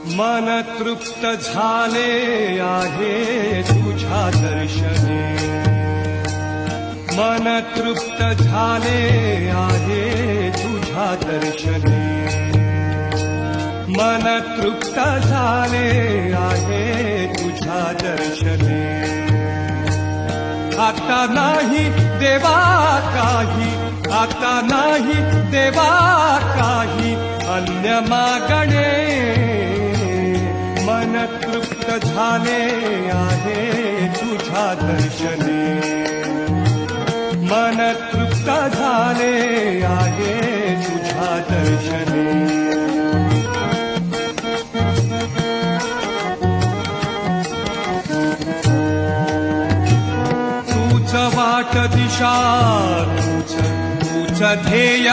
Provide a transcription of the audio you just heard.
मन तृप्त झाले आहे तुझ्या दर्शने, मन तृप्त झाले आहे तुझ्या दर्शने, मन तृप्त झाले आहे तुझ्या दर्शने. आता नाही देवा काही, आता नाही देवा काही अन्य मागणे. मन तृप्त झाले आहे तुझ्या दर्शने, मन तृप्त झाले आहे तुझ्या दर्शने. तूच वाट दिशा, तूच ध्येय,